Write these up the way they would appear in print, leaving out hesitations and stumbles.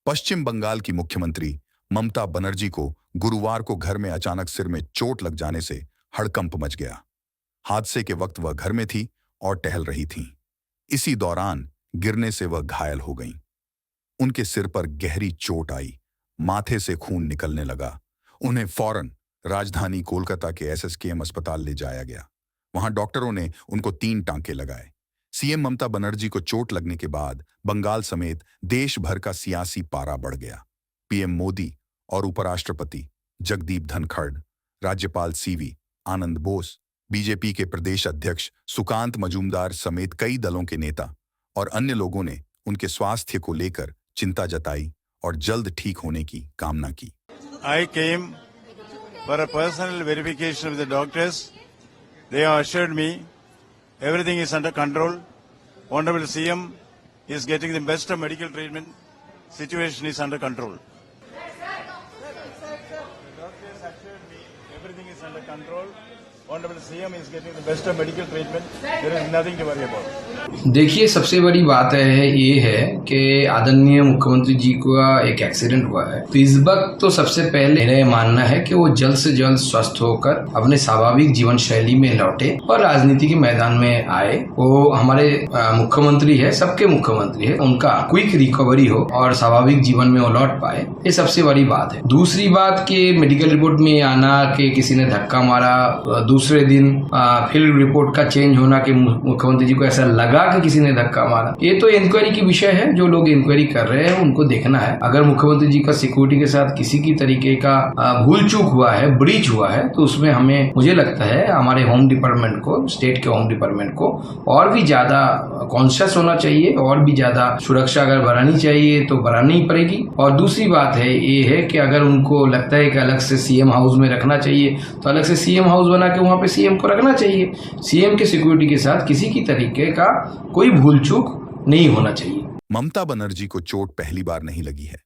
पश्चिम बंगाल की मुख्यमंत्री ममता बनर्जी को गुरुवार को घर में अचानक सिर में चोट लग जाने से हड़कंप मच गया। हादसे के वक्त वह घर में थी और टहल रही थीं। इसी दौरान गिरने से वह घायल हो गईं। उनके सिर पर गहरी चोट आई, माथे से खून निकलने लगा। उन्हें फौरन राजधानी कोलकाता के एसएसकेएम अस्पताल ले जाया गया। वहां डॉक्टरों ने उनको 3 टांके लगाए। सीएम ममता बनर्जी को चोट लगने के बाद बंगाल समेत देश भर का सियासी पारा बढ़ गया। पीएम मोदी और उपराष्ट्रपति जगदीप धनखड़, राज्यपाल सीवी आनंद बोस, बीजेपी के प्रदेश अध्यक्ष सुकांत मजूमदार समेत कई दलों के नेता और अन्य लोगों ने उनके स्वास्थ्य को लेकर चिंता जताई और जल्द ठीक होने की कामना की। I came for a personal verification with the doctors. They have assured me everything is under control. Honorable CM is getting the best of medical treatment. Situation is under control. The doctors assured me everything is under control. Honorable CM is getting the best of medical treatment. There is nothing to worry about. देखिए, सबसे बड़ी बात ये है कि आदरणीय मुख्यमंत्री जी का एक एक्सीडेंट हुआ है। तो इस वक्त तो सबसे पहले मेरा मानना है कि वो जल्द से जल्द स्वस्थ होकर अपने स्वाभाविक जीवन शैली में लौटे और राजनीति के मैदान में आए। वो हमारे मुख्यमंत्री है, सबके मुख्यमंत्री है, उनका क्विक रिकवरी हो और स्वाभाविक जीवन में वो लौट पाए, ये सबसे बड़ी बात है। दूसरी बात कि मेडिकल रिपोर्ट में आना कि किसी ने धक्का मारा, दूसरे दिन फिर रिपोर्ट का चेंज होना कि मुख्यमंत्री जी को ऐसा लगा कि किसी ने धक्का मारा, ये तो इंक्वायरी की विषय है। जो लोग इंक्वायरी कर रहे हैं उनको देखना है। अगर मुख्यमंत्री जी का सिक्योरिटी के साथ किसी की तरीके का भूल चूक हुआ है, ब्रीच हुआ है, तो उसमें मुझे लगता है हमारे होम डिपार्टमेंट को, स्टेट के होम डिपार्टमेंट को और भी ज्यादा कॉन्शियस होना चाहिए और भी ज्यादा सुरक्षा अगर बढ़ानी चाहिए तो बढ़ानी ही पड़ेगी। और दूसरी बात ये है कि अगर उनको लगता है कि अलग से सीएम हाउस में रखना चाहिए तो अलग से सीएम हाउस बना के वहां पे सीएम को रखना चाहिए। सीएम के सिक्योरिटी के साथ किसी की तरीके का कोई भूल चूक नहीं होना चाहिए। ममता बनर्जी को चोट पहली बार नहीं लगी है।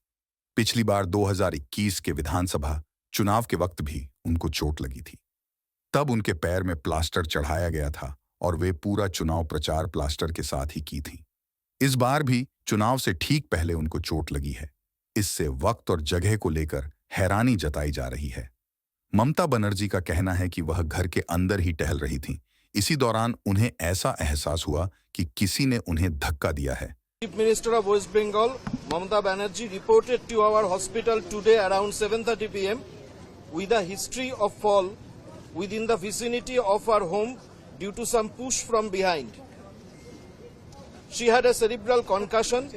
पिछली बार 2021 के विधानसभा चुनाव के वक्त भी उनको चोट लगी थी। तब उनके पैर में प्लास्टर चढ़ाया गया था और वे पूरा चुनाव प्रचार प्लास्टर के साथ ही की थी। इस बार भी चुनाव से ठीक पहले उनको चोट लगी है। इससे वक्त और जगह को लेकर हैरानी जताई जा रही है। ममता बनर्जी का कहना है कि वह घर के अंदर ही टहल रही थीं। इसी दौरान उन्हें ऐसा एहसास हुआ कि किसी ने उन्हें धक्का दिया है। Chief Minister of West Bengal, Mamata Banerjee, reported to our hospital today around 7:30 p.m. with a history of fall within the vicinity of her home due to some push from behind. She had a cerebral concussion,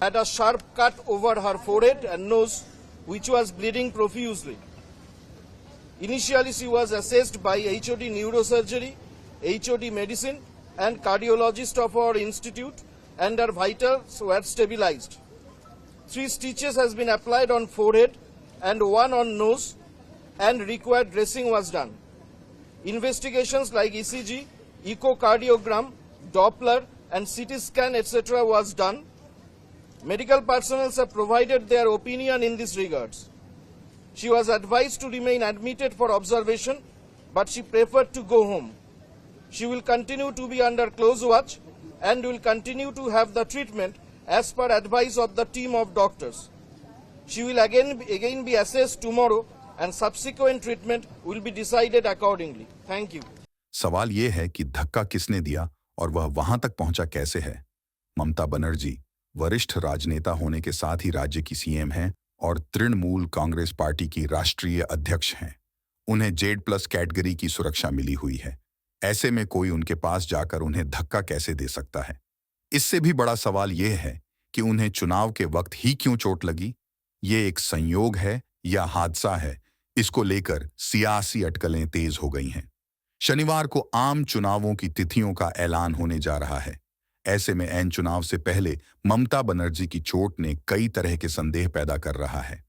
had a sharp cut over her forehead and nose, which was bleeding profusely. Initially, she was assessed by HOD Neurosurgery, HOD Medicine and cardiologist of our institute, and her vitals were stabilized. 3 stitches has been applied on forehead and 1 on nose, and required dressing was done. Investigations like ECG, echocardiogram, Doppler and CT scan etc. was done. Medical personnel have provided their opinion in these regards. She was advised to remain admitted for observation, but she preferred to go home. She will continue to be under close watch and will continue to have the treatment as per advice of the team of doctors. She will again be assessed tomorrow and subsequent treatment will be decided accordingly. Thank you. सवाल ये है कि धक्का किसने दिया और वह वहां तक पहुंचा कैसे है। ममता बनर्जी वरिष्ठ राजनेता होने के साथ ही राज्य की सीएम हैं और तृणमूल कांग्रेस पार्टी की राष्ट्रीय अध्यक्ष हैं। उन्हें Z+ कैटेगरी की सुरक्षा मिली हुई है। ऐसे में कोई उनके पास जाकर उन्हें धक्का कैसे दे सकता है। इससे भी बड़ा सवाल यह है कि उन्हें चुनाव के वक्त ही क्यों चोट लगी। ये एक संयोग है या हादसा है, इसको लेकर सियासी अटकलें तेज हो गई हैं। शनिवार को आम चुनावों की तिथियों का ऐलान होने जा रहा है। ऐसे में ऐन चुनाव से पहले ममता बनर्जी की चोट ने कई तरह के संदेह पैदा कर रहा है।